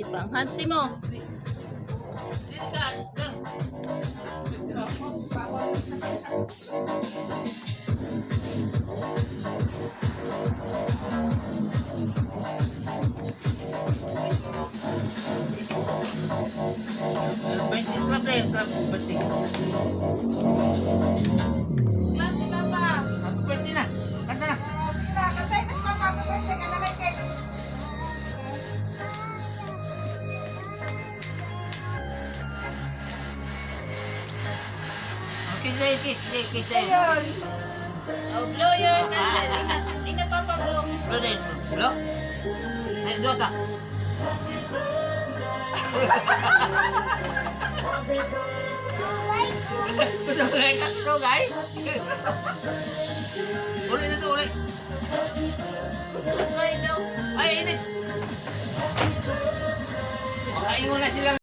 Di ba? Hansi mo. Club na yun, club. Birthday. Happy Papa. Happy birthday na. Kanta na. Katay ka sa Papa birthday ka na may cake. Kiss na yun, kiss. Kiss na yun. Ayun. Oh, blow your candle. Hindi na papablow. Blow na yun. Blow? Ay, doon ka. Tulay ka, tulay. Uli na to, uli. Sungay daw. Ay, init. Makain mo na silang